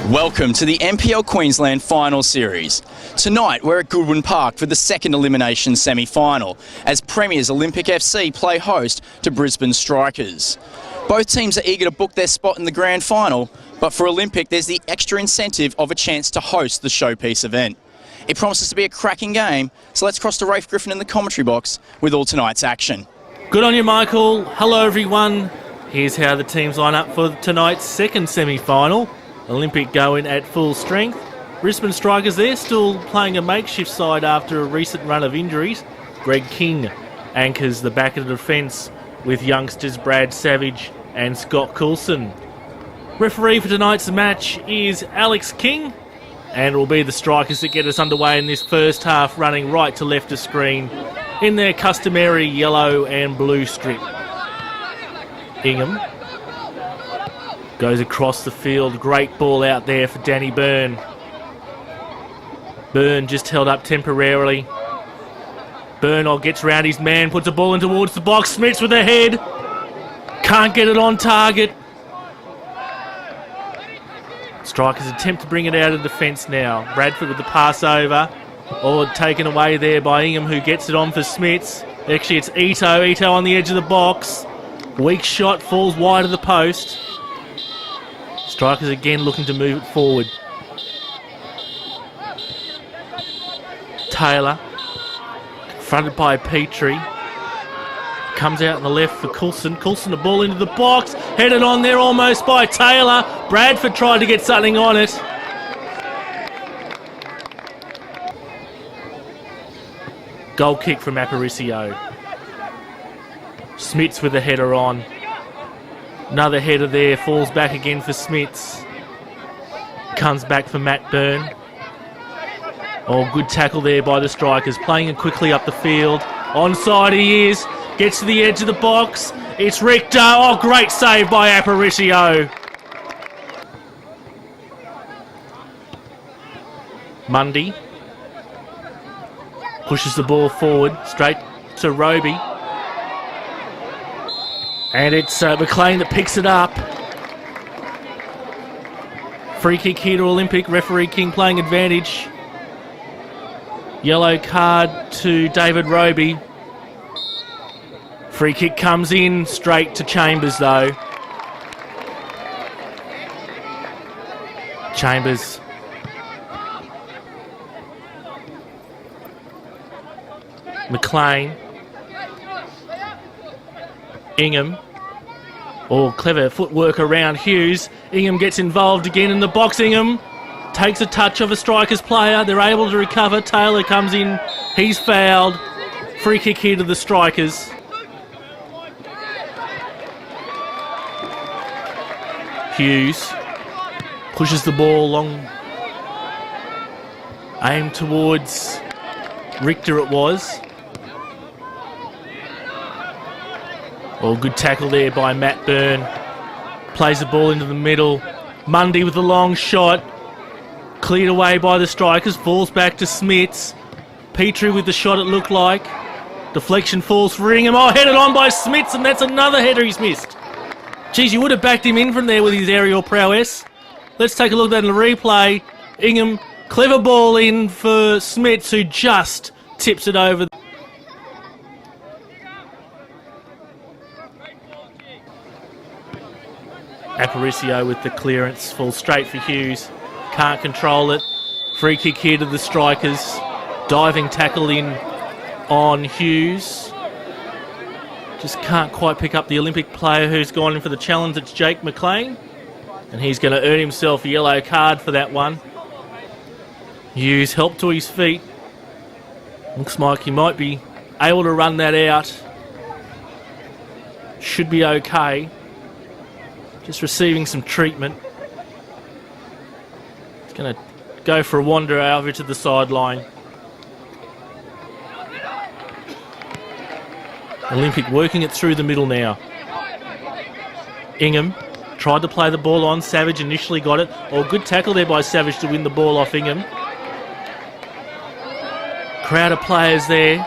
Welcome to the NPL Queensland Final Series. Tonight we're at Goodwin Park for the second elimination semi-final as Premiers Olympic FC play host to Brisbane Strikers. Both teams are eager to book their spot in the grand final, but for Olympic there's the extra incentive of a chance to host the showpiece event. It promises to be a cracking game, so let's cross to Rafe Griffin in the commentary box with all tonight's action. Good on you, Michael. Hello, everyone. Here's how the teams line up for tonight's second semi-final. Olympic going at full strength. Brisbane Strikers, they're still playing a makeshift side after a recent run of injuries. Greg King anchors the back of the defence with youngsters Brad Savage and Scott Coulson. Referee for tonight's match is Alex King, and it will be the Strikers that get us underway in this first half, running right to left of screen in their customary yellow and blue strip. Ingham goes across the field. Great ball out there for Danny Byrne. Byrne just held up temporarily. Byrne gets round his man, puts a ball in towards the box. Smits with a head. Can't get it on target. Strikers attempt to bring it out of defence now. Bradford with the pass over. Taken away there by Ingham, who gets it on for Smits. Actually, it's Ito. Ito on the edge of the box. Weak shot, falls wide of the post. Strikers again looking to move it forward. Taylor, confronted by Petrie. Comes out on the left for Coulson. Coulson, the ball into the box. Headed on there almost by Taylor. Bradford tried to get something on it. Goal kick from Aparicio. Smits with the header on. Another header there, falls back again for Smits. Comes back for Matt Byrne. Good tackle there by the Strikers. Playing it quickly up the field. Onside he is. Gets to the edge of the box. It's Richter. Great save by Aparicio. Mundy pushes the ball forward, straight to Roby. And it's McLean that picks it up. Free kick here to Olympic. Referee King playing advantage. Yellow card to David Roby. Free kick comes in straight to Chambers though. Chambers. McLean. Ingham. Clever footwork around Hughes. Ingham gets involved again in the box. Ingham takes a touch of a Strikers player. They're able to recover. Taylor comes in. He's fouled. Free kick here to the Strikers. Hughes pushes the ball long. Aimed towards Richter it was. Good tackle there by Matt Byrne. Plays the ball into the middle. Mundy with the long shot. Cleared away by the Strikers. Falls back to Smits. Petrie with the shot it looked like. Deflection falls for Ingham. Headed on by Smits, and that's another header he's missed. Geez, you would have backed him in from there with his aerial prowess. Let's take a look at that in the replay. Ingham, clever ball in for Smits, who just tips it over. Aparicio with the clearance, falls straight for Hughes. Can't control it. Free kick here to the Strikers. Diving tackle in on Hughes. Just can't quite pick up the Olympic player who's gone in for the challenge. It's Jake McLean. And he's going to earn himself a yellow card for that one. Hughes helped to his feet. Looks like he might be able to run that out. Should be okay. Just receiving some treatment. He's going to go for a wander over to the sideline. Olympic working it through the middle now. Ingham tried to play the ball on. Savage initially got it. Good tackle there by Savage to win the ball off Ingham. Crowd of players there.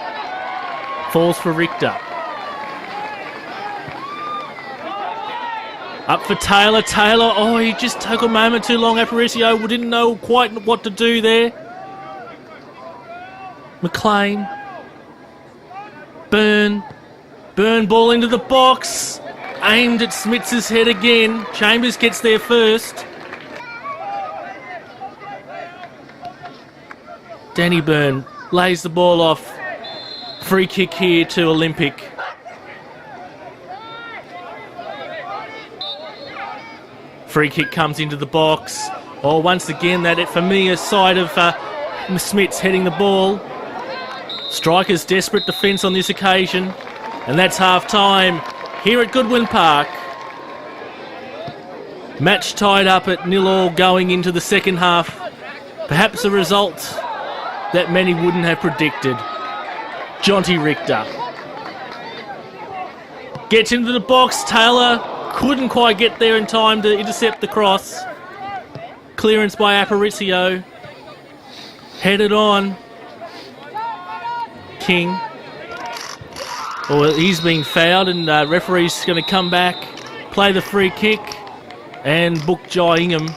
Falls for Richter. Up for Taylor. Taylor, oh, he just took a moment too long. Aparicio didn't know quite what to do there. McLean. Byrne ball into the box. Aimed at Smith's head again. Chambers gets there first. Danny Byrne lays the ball off. Free kick here to Olympic. Free kick comes into the box. Oh, once again, that familiar side of Smith's heading the ball. Strikers desperate defence on this occasion. And that's half-time here at Goodwin Park. Match tied up at 0-0 going into the second half. Perhaps a result that many wouldn't have predicted. Jonty Richter gets into the box. Taylor couldn't quite get there in time to intercept the cross. Clearance by Aparicio. Headed on. King. Well, he's been fouled and referee's going to come back, play the free kick and book Jai Ingham.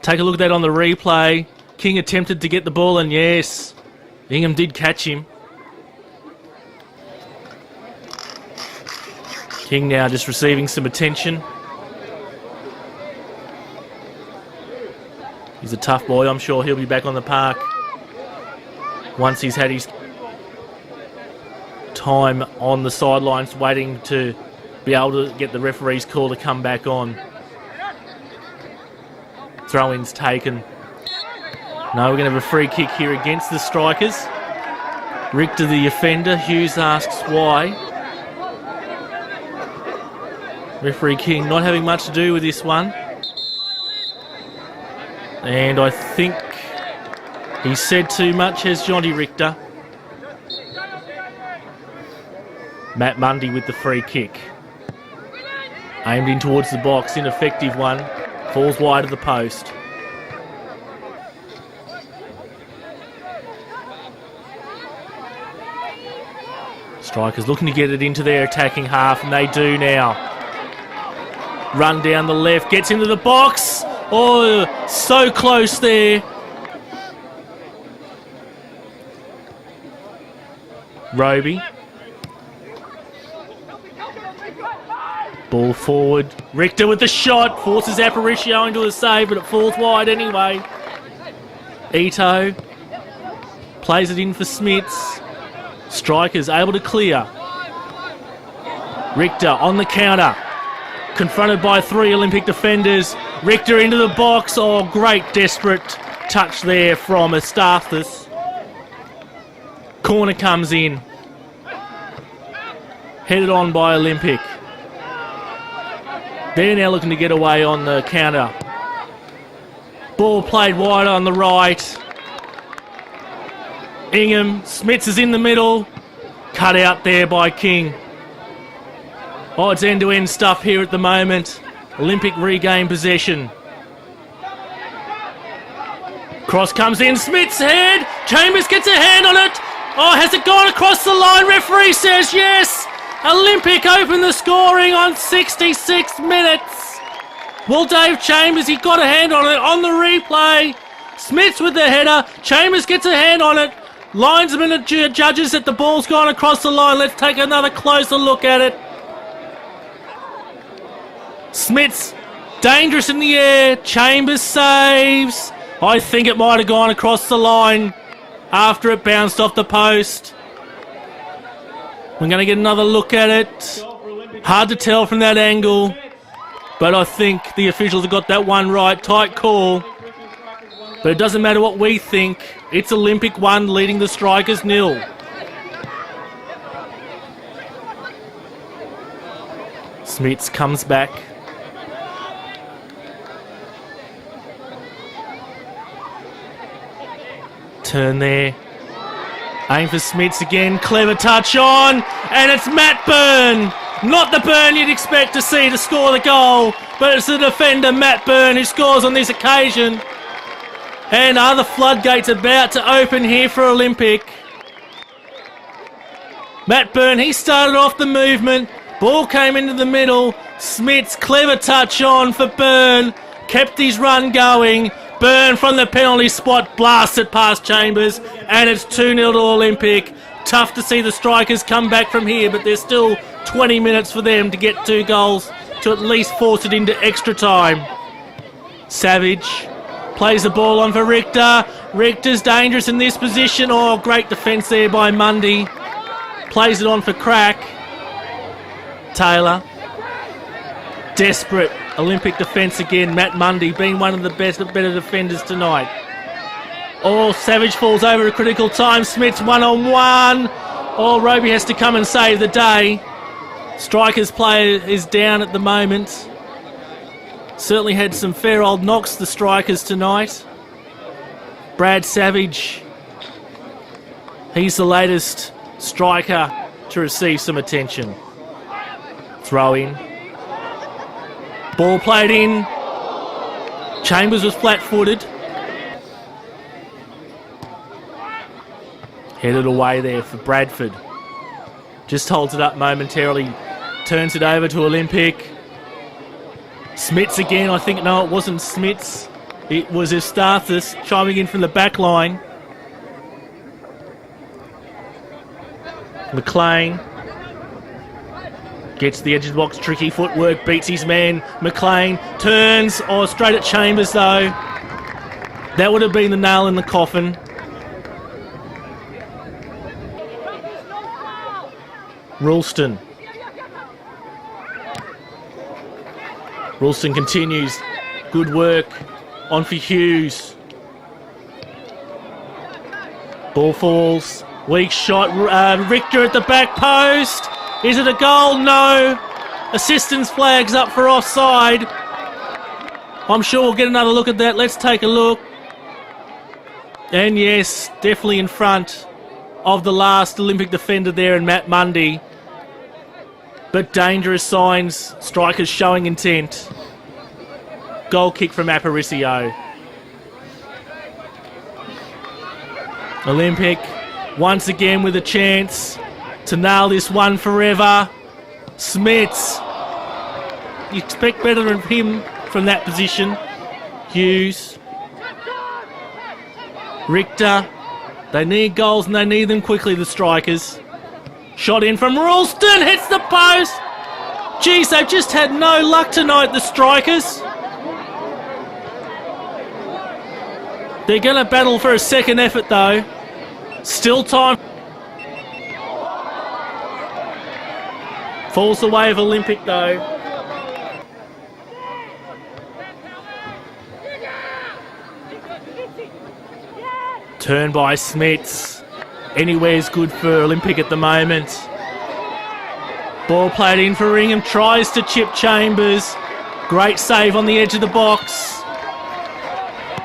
Take a look at that on the replay. King attempted to get the ball and yes, Ingham did catch him. King now just receiving some attention. He's a tough boy. I'm sure he'll be back on the park once he's had his time on the sidelines waiting to be able to get the referee's call to come back on. Throw-ins taken. No, we're going to have a free kick here against the Strikers. Richter the offender. Hughes asks why. Referee King not having much to do with this one. And I think he said too much, has Jonty Richter. Matt Mundy with the free kick. Aimed in towards the box, ineffective one. Falls wide of the post. Strikers looking to get it into their attacking half, and they do now. Run down the left, gets into the box. Oh, so close there. Roby. Ball forward. Richter with the shot. Forces Aparicio into a save, but it falls wide anyway. Ito. Plays it in for Smiths. Strikers able to clear. Richter on the counter. Confronted by three Olympic defenders. Richter into the box. Oh, great desperate touch there from Estathis. Corner comes in. Headed on by Olympic. They're now looking to get away on the counter. Ball played wide on the right. Ingham. Smiths is in the middle. Cut out there by King. Oh, it's end-to-end stuff here at the moment. Olympic regain possession. Cross comes in. Smith's head. Chambers gets a hand on it. Oh, has it gone across the line? Referee says yes. Olympic open the scoring on 66 minutes. Well, Dave Chambers, he got a hand on it on the replay. Smiths with the header. Chambers gets a hand on it. Linesman and judges that the ball's gone across the line. Let's take another closer look at it. Smiths, dangerous in the air. Chambers saves. I think it might have gone across the line after it bounced off the post. We're going to get another look at it. Hard to tell from that angle, but I think the officials have got that one right. Tight call. But it doesn't matter what we think. It's Olympic 1 leading the Strikers 0. Smiths comes back. Turn there. Aim for Smiths again. Clever touch on. And it's Matt Byrne. Not the Byrne you'd expect to see to score the goal. But it's the defender, Matt Byrne, who scores on this occasion. And are the floodgates about to open here for Olympic? Matt Byrne, he started off the movement. Ball came into the middle. Smith's clever touch on for Byrne. Kept his run going. Byrne from the penalty spot blasted past Chambers. And it's 2-0 to Olympic. Tough to see the Strikers come back from here, but there's still 20 minutes for them to get 2 goals to at least force it into extra time. Savage plays the ball on for Richter. Richter's dangerous in this position. Oh, great defence there by Mundy. Plays it on for Crack. Taylor. Desperate Olympic defence again. Matt Mundy being one of the better defenders tonight. Oh, Savage falls over a critical time. Smith's 1-on-1. Oh, Roby has to come and save the day. Strikers player is down at the moment. Certainly had some fair old knocks, the Strikers, tonight. Brad Savage. He's the latest striker to receive some attention. Throw in. Ball played in. Chambers was flat-footed. Headed away there for Bradford. Just holds it up momentarily. Turns it over to Olympic. Smits again. I think, no, it wasn't Smits. It was Eustathis chiming in from the back line. McLean gets the edge of the box. Tricky footwork. Beats his man. McLean turns. Oh, straight at Chambers, though. That would have been the nail in the coffin. Ralston. Ralston continues. Good work. On for Hughes. Ball falls. Weak shot. Richter at the back post. Is it a goal? No. Assistance flags up for offside. I'm sure we'll get another look at that. Let's take a look. And yes, definitely in front of the last Olympic defender there in Matt Mundy. But dangerous signs. Strikers showing intent. Goal kick from Aparicio. Olympic once again with a chance to nail this one forever. Smits. You expect better of him from that position. Hughes. Richter. They need goals and they need them quickly, the Strikers. Shot in from Ralston. Hits the post. Geez, they've just had no luck tonight, the Strikers. They're going to battle for a second effort, though. Still time. Falls the way of Olympic, though. Turn by Smits. Anywhere's good for Olympic at the moment. Ball played in for Ringham. Tries to chip Chambers. Great save on the edge of the box.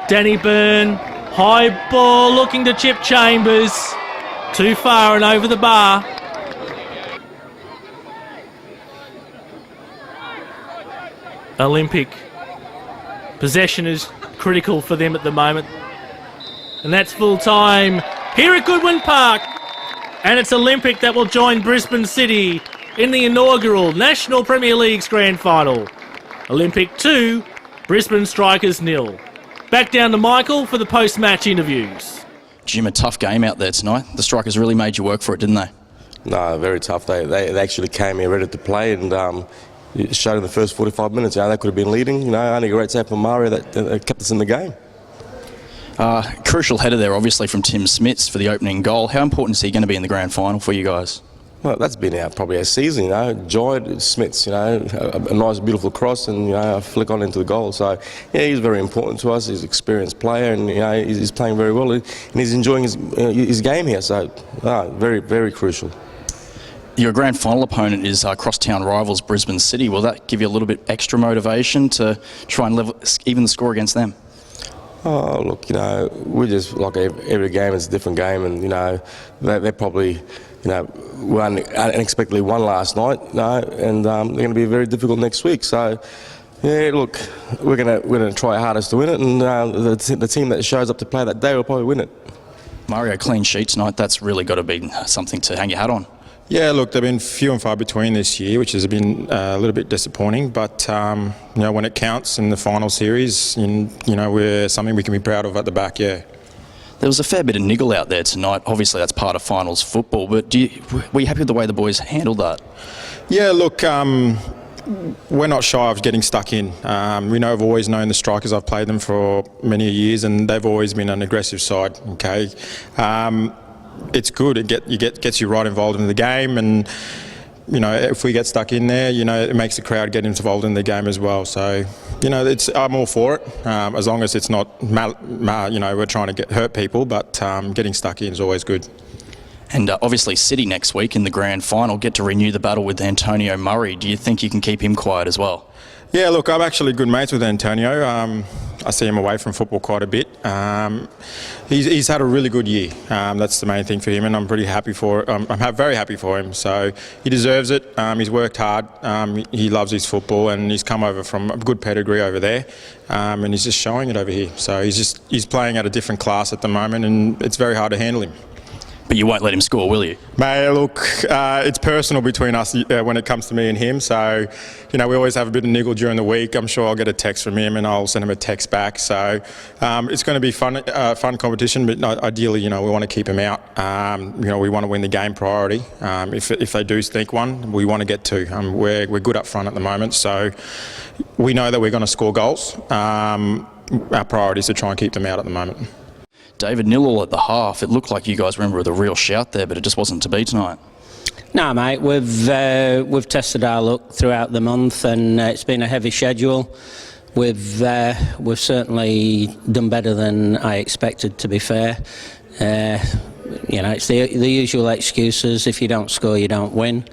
Danny Byrne. High ball looking to chip Chambers. Too far and over the bar. Olympic. Possession is critical for them at the moment. And that's full time here at Goodwin Park. And it's Olympic that will join Brisbane City in the inaugural National Premier League's Grand Final. Olympic 2, Brisbane Strikers 0. Back down to Michael for the post-match interviews. Jim, a tough game out there tonight. The Strikers really made you work for it, didn't they? No, very tough. They actually came here ready to play and it showed in the first 45 minutes. They could have been leading. Only a great save from Mario that kept us in the game. Crucial header there, obviously, from Tim Smits for the opening goal. How important is he going to be in the grand final for you guys? Well, that's been probably our season, Joy Smits, a nice, beautiful cross and, a flick on into the goal. So, yeah, he's very important to us. He's an experienced player and, he's playing very well and he's enjoying his game here. So, very, very crucial. Your grand final opponent is crosstown rivals Brisbane City. Will that give you a little bit extra motivation to try and even the score against them? Oh, look, we just, like every game is a different game and, they probably... unexpectedly won last night, and they're going to be very difficult next week. So, yeah, look, we're going to try our hardest to win it, and the team that shows up to play that day will probably win it. Mario, clean sheet tonight. That's really got to be something to hang your hat on. Yeah, look, they've been few and far between this year, which has been a little bit disappointing. But when it counts in the final series, we're something we can be proud of at the back. Yeah. There was a fair bit of niggle out there tonight. Obviously, that's part of finals football. But were you happy with the way the boys handled that? Yeah, look, we're not shy of getting stuck in. I've always known the Strikers. I've played them for many years, and they've always been an aggressive side. Okay. It's good. It gets you right involved in the game, and if we get stuck in there, it makes the crowd get involved in the game as well. So, I'm all for it, as long as it's not, we're trying to hurt people. But getting stuck in is always good. And obviously, City next week in the grand final get to renew the battle with Antonio Murray. Do you think you can keep him quiet as well? Yeah, look, I'm actually good mates with Antonio. I see him away from football quite a bit. He's had a really good year. That's the main thing for him, and I'm pretty happy for. I'm very happy for him. So he deserves it. He's worked hard. He loves his football, and he's come over from a good pedigree over there, and he's just showing it over here. So he's playing at a different class at the moment, and it's very hard to handle him. But you won't let him score, will you? Mate, look, it's personal between us when it comes to me and him. So, we always have a bit of niggle during the week. I'm sure I'll get a text from him and I'll send him a text back. So, it's going to be fun competition. But ideally, we want to keep him out. We want to win the game priority. If they do sneak one, we want to get two. We're good up front at the moment. So, we know that we're going to score goals. Our priority is to try and keep them out at the moment. David, 0-0 at the half. It looked like you guys were with a real shout there, but it just wasn't to be tonight. No, mate. We've tested our luck throughout the month, and it's been a heavy schedule. We've certainly done better than I expected, to be fair. It's the usual excuses. If you don't score, you don't win.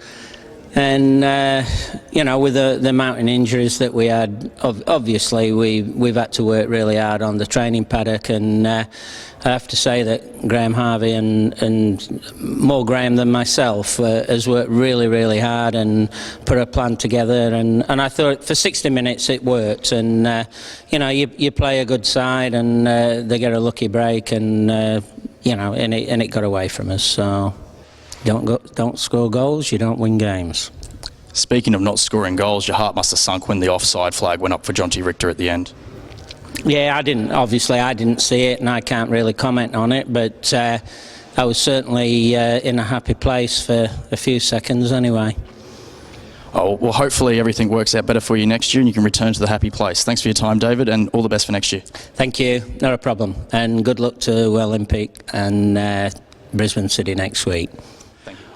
And with the mountain injuries that we had, obviously we've had to work really hard on the training paddock, and I have to say that Graham Harvey and more Graham than myself has worked really, really hard and put a plan together. And I thought for 60 minutes it worked. And you play a good side, and they get a lucky break, and it got away from us. So. Don't score goals, you don't win games. Speaking of not scoring goals, your heart must have sunk when the offside flag went up for Jonty Richter at the end. Yeah, I didn't see it, and I can't really comment on it, but I was certainly in a happy place for a few seconds anyway. Oh, well, hopefully everything works out better for you next year and you can return to the happy place. Thanks for your time, David, and all the best for next year. Thank you, not a problem, and good luck to Olympic and Brisbane City next week.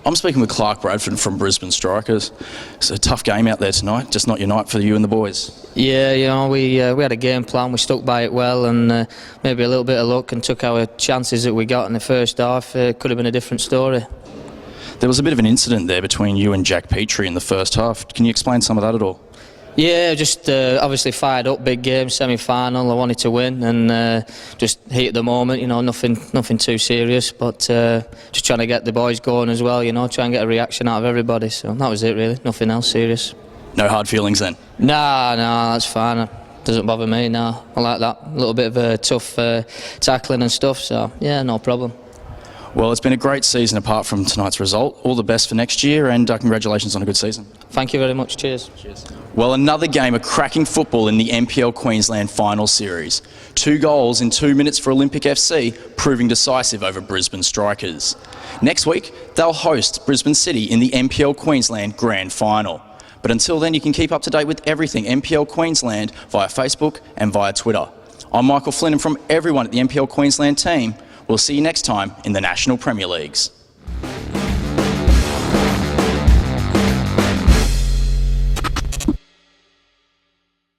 I'm speaking with Clark Bradford from Brisbane Strikers. It's a tough game out there tonight, just not your night for you and the boys. Yeah, we had a game plan, we stuck by it well, and maybe a little bit of luck and took our chances that we got in the first half. Could have been a different story. There was a bit of an incident there between you and Jack Petrie in the first half. Can you explain some of that at all? Yeah, just obviously fired up, big game, semi-final. I wanted to win, and just heat at the moment. Nothing too serious, but just trying to get the boys going as well. Try and get a reaction out of everybody. So that was it, really. Nothing else serious. No hard feelings then? No, that's fine. Doesn't bother me. No, I like that. A little bit of tough tackling and stuff. So yeah, no problem. Well, it's been a great season apart from tonight's result. All the best for next year, and congratulations on a good season. Thank you very much. Cheers. Cheers. Well, another game of cracking football in the NPL Queensland Final Series. 2 goals in 2 minutes for Olympic FC, proving decisive over Brisbane Strikers. Next week, they'll host Brisbane City in the NPL Queensland Grand Final. But until then, you can keep up to date with everything NPL Queensland via Facebook and via Twitter. I'm Michael Flynn, and from everyone at the NPL Queensland team, we'll see you next time in the National Premier Leagues.